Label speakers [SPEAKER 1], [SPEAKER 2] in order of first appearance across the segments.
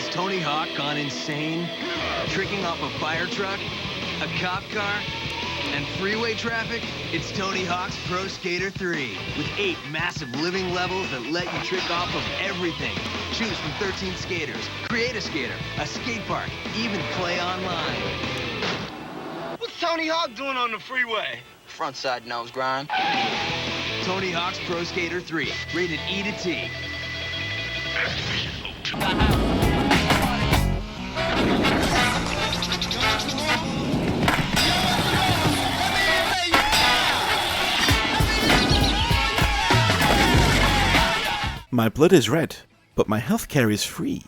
[SPEAKER 1] Is Tony Hawk gone insane? Tricking off a fire truck, a cop car, and freeway traffic? It's Tony Hawk's Pro Skater 3, with 8 massive living levels that let you trick off of everything. Choose from 13 skaters, create a skater, a skate park, even play online.
[SPEAKER 2] What's Tony Hawk doing on the freeway?
[SPEAKER 3] Frontside nose grind.
[SPEAKER 1] Tony Hawk's Pro Skater 3, rated E to T.
[SPEAKER 4] My blood is red, but my healthcare is free.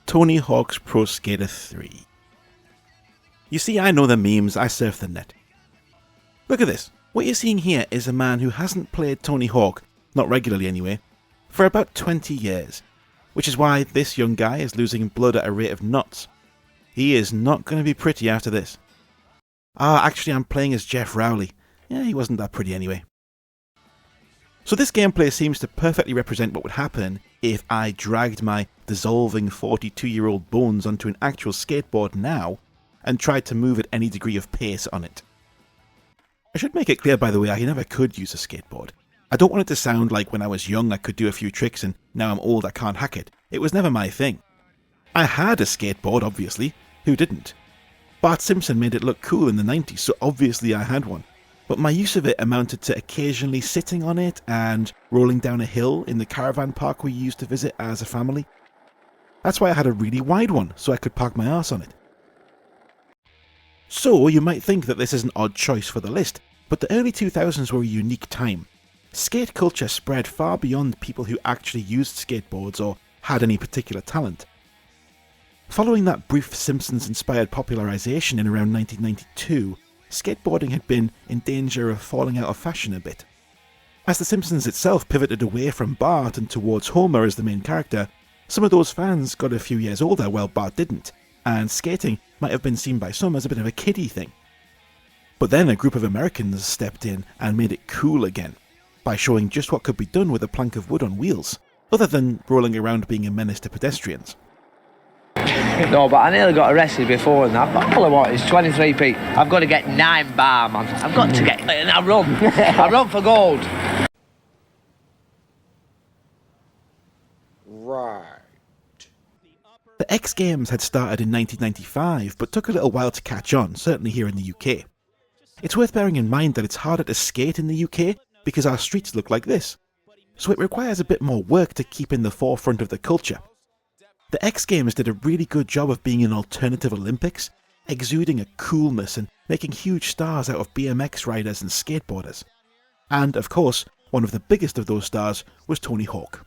[SPEAKER 4] Tony Hawk's Pro Skater 3. You see, I know the memes, I surf the net. Look at this. What you're seeing here is a man who hasn't played Tony Hawk, not regularly anyway, for about 20 years. Which is why this young guy is losing blood at a rate of knots. He is not going to be pretty after this. Actually I'm playing as Jeff Rowley. Yeah, he wasn't that pretty anyway. So this gameplay seems to perfectly represent what would happen if I dragged my dissolving 42-year-old bones onto an actual skateboard now and tried to move at any degree of pace on it. I should make it clear, by the way, I never could use a skateboard. I don't want it to sound like when I was young I could do a few tricks and now I'm old I can't hack it. It was never my thing. I had a skateboard, obviously. Who didn't? Bart Simpson made it look cool in the 90s, so obviously I had one. But my use of it amounted to occasionally sitting on it and rolling down a hill in the caravan park we used to visit as a family. That's why I had a really wide one, so I could park my arse on it. So you might think that this is an odd choice for the list, but the early 2000s were a unique time. Skate culture spread far beyond people who actually used skateboards or had any particular talent. Following that brief Simpsons-inspired popularization in around 1992, skateboarding had been in danger of falling out of fashion a bit. As The Simpsons itself pivoted away from Bart and towards Homer as the main character, some of those fans got a few years older while Bart didn't, and skating might have been seen by some as a bit of a kiddie thing. But then a group of Americans stepped in and made it cool again, by showing just what could be done with a plank of wood on wheels, other than rolling around being a menace to pedestrians.
[SPEAKER 5] No, but I nearly got arrested before and that, but all I want is 23p. I've got to get 9 bar, man. I've got to get it, and I run. I run for gold.
[SPEAKER 2] Right.
[SPEAKER 4] The X Games had started in 1995, but took a little while to catch on, certainly here in the UK. It's worth bearing in mind that it's harder to skate in the UK because our streets look like this, so it requires a bit more work to keep in the forefront of the culture. The X Games did a really good job of being an alternative Olympics, exuding a coolness and making huge stars out of BMX riders and skateboarders. And, of course, one of the biggest of those stars was Tony Hawk.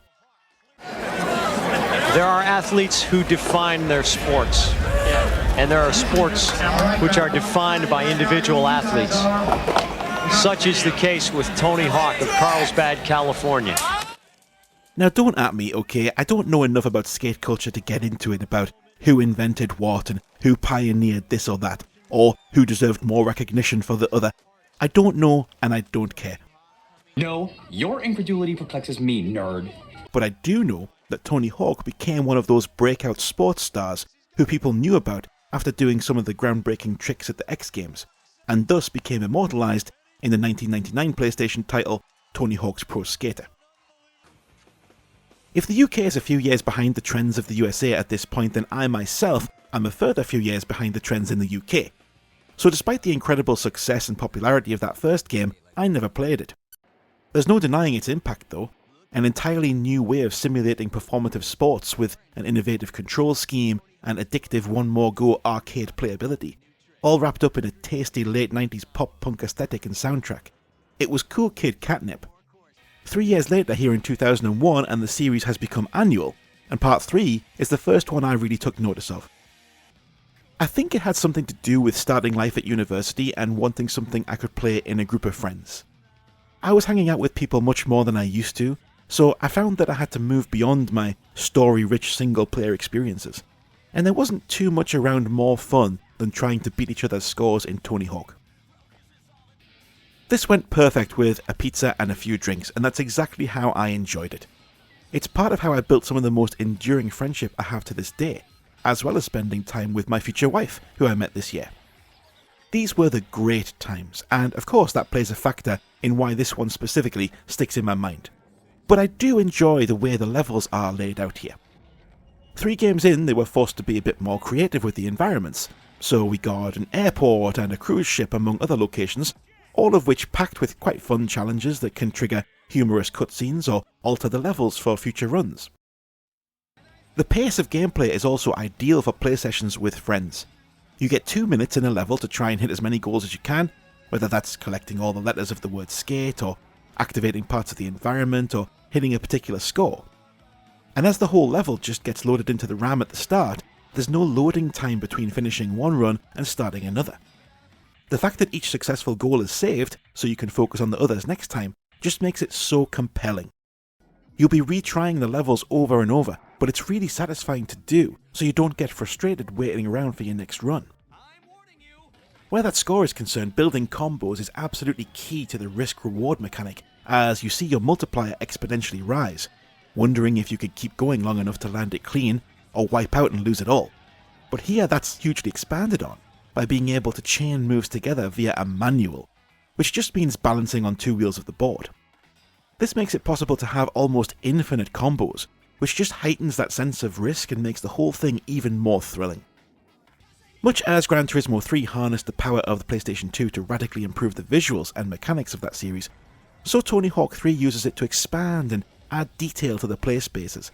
[SPEAKER 6] There are athletes who define their sports, and there are sports which are defined by individual athletes. Such is the case with Tony Hawk of Carlsbad, California.
[SPEAKER 4] Now don't at me, okay? I don't know enough about skate culture to get into it about who invented what and who pioneered this or that, or who deserved more recognition for the other. I don't know, and I don't care.
[SPEAKER 7] No, your incredulity perplexes me, nerd.
[SPEAKER 4] But I do know that Tony Hawk became one of those breakout sports stars who people knew about after doing some of the groundbreaking tricks at the X Games, and thus became immortalised in the 1999 PlayStation title Tony Hawk's Pro Skater. If the UK is a few years behind the trends of the USA at this point, then I myself am a further few years behind the trends in the UK. So despite the incredible success and popularity of that first game, I never played it. There's no denying its impact though, an entirely new way of simulating performative sports with an innovative control scheme and addictive one more go arcade playability, all wrapped up in a tasty late 90s pop-punk aesthetic and soundtrack. It was cool kid catnip. 3 years later here in 2001 and the series has become annual, and part 3 is the first one I really took notice of. I think it had something to do with starting life at university and wanting something I could play in a group of friends. I was hanging out with people much more than I used to, so I found that I had to move beyond my story-rich single-player experiences, and there wasn't too much around more fun than trying to beat each other's scores in Tony Hawk. This went perfect with a pizza and a few drinks, and that's exactly how I enjoyed it. It's part of how I built some of the most enduring friendship I have to this day, as well as spending time with my future wife, who I met this year. These were the great times, and of course that plays a factor in why this one specifically sticks in my mind. But I do enjoy the way the levels are laid out here. 3 games in, they were forced to be a bit more creative with the environments, so we got an airport and a cruise ship among other locations, all of which packed with quite fun challenges that can trigger humorous cutscenes or alter the levels for future runs. The pace of gameplay is also ideal for play sessions with friends. You get 2 minutes in a level to try and hit as many goals as you can, whether that's collecting all the letters of the word skate, or activating parts of the environment, or hitting a particular score. And as the whole level just gets loaded into the RAM at the start, there's no loading time between finishing one run and starting another. The fact that each successful goal is saved, so you can focus on the others next time, just makes it so compelling. You'll be retrying the levels over and over, but it's really satisfying to do, so you don't get frustrated waiting around for your next run. Where that score is concerned, building combos is absolutely key to the risk-reward mechanic, as you see your multiplier exponentially rise, wondering if you could keep going long enough to land it clean, or wipe out and lose it all. But here that's hugely expanded on, by being able to chain moves together via a manual, which just means balancing on 2 wheels of the board. This makes it possible to have almost infinite combos, which just heightens that sense of risk and makes the whole thing even more thrilling. Much as Gran Turismo 3 harnessed the power of the PlayStation 2 to radically improve the visuals and mechanics of that series, so Tony Hawk 3 uses it to expand and add detail to the play spaces,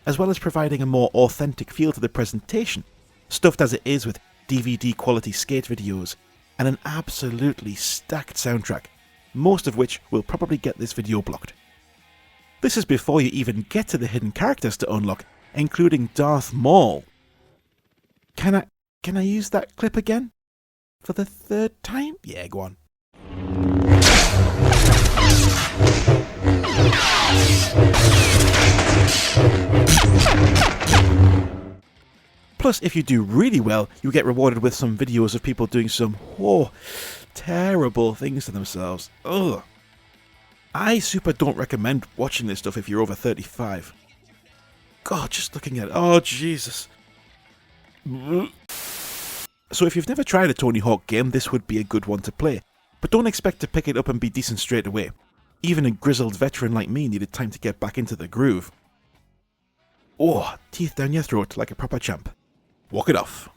[SPEAKER 4] as well as providing a more authentic feel to the presentation, stuffed as it is with DVD quality skate videos, and an absolutely stacked soundtrack, most of which will probably get this video blocked. This is before you even get to the hidden characters to unlock, including Darth Maul. Can I use that clip again? For the 3rd time? Yeah, go on. Plus, if you do really well, you get rewarded with some videos of people doing some, terrible things to themselves. Ugh. I super don't recommend watching this stuff if you're over 35. God, just looking at it. Oh, Jesus. So if you've never tried a Tony Hawk game, this would be a good one to play. But don't expect to pick it up and be decent straight away. Even a grizzled veteran like me needed time to get back into the groove. Oh, teeth down your throat like a proper champ. Walk it off.